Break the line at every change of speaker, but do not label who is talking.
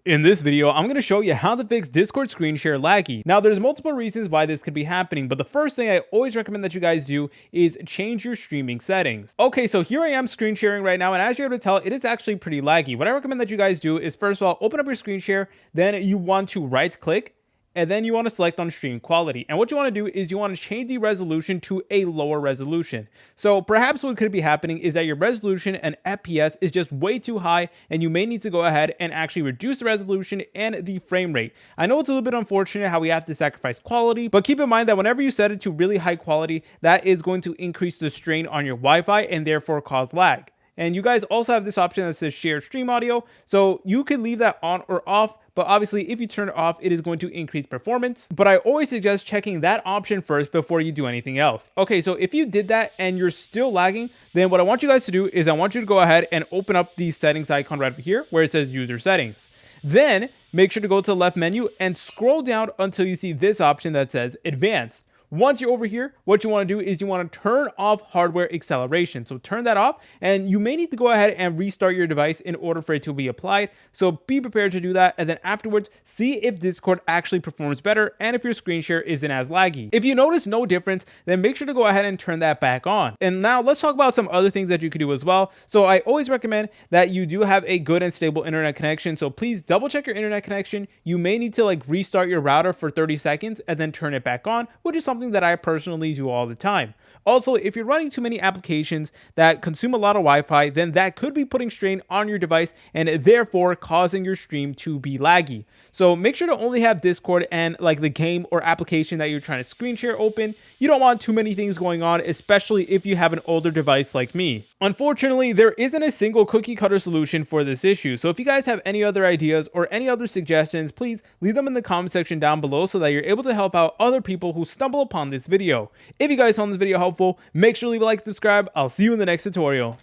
In this video, I'm going to show you how to fix Discord screen share laggy. Now, there's multiple reasons why this could be happening, but the first thing I always recommend that you guys do is change your streaming settings. Okay, so here I am screen sharing right now, and as you're able to tell, it is actually pretty laggy. What I recommend that you guys do is, first of all, open up your screen share, then you want to right click, and then you want to select on stream quality. And what you want to do is you want to change the resolution to a lower resolution. So perhaps what could be happening is that your resolution and FPS is just way too high, and you may need to go ahead and actually reduce the resolution and the frame rate. I know it's a little bit unfortunate how we have to sacrifice quality, but keep in mind that whenever you set it to really high quality, that is going to increase the strain on your Wi-Fi and therefore cause lag. And you guys also have this option that says share stream audio. So you can leave that on or off, but obviously if you turn it off, it is going to increase performance. But I always suggest checking that option first before you do anything else. Okay, so if you did that and you're still lagging, then what I want you guys to do is I want you to go ahead and open up the settings icon right over here where it says user settings. Then make sure to go to the left menu and scroll down until you see this option that says advanced. Once you're over here, what you want to do is you want to turn off hardware acceleration. So turn that off, and you may need to go ahead and restart your device in order for it to be applied. So be prepared to do that, and then afterwards, see if Discord actually performs better and if your screen share isn't as laggy. If you notice no difference, then make sure to go ahead and turn that back on. And now let's talk about some other things that you could do as well. So I always recommend that you do have a good and stable internet connection. So please double check your internet connection. You may need to restart your router for 30 seconds and then turn it back on, which is something that I personally do all the time. Also, if you're running too many applications that consume a lot of Wi-Fi, then that could be putting strain on your device and therefore causing your stream to be laggy. So make sure to only have Discord and the game or application that you're trying to screen share open. You don't want too many things going on, especially if you have an older device like me. Unfortunately, there isn't a single cookie cutter solution for this issue. So if you guys have any other ideas or any other suggestions, please leave them in the comment section down below so that you're able to help out other people who stumble upon this video. If you guys found this video helpful, make sure to leave a like and subscribe. I'll see you in the next tutorial.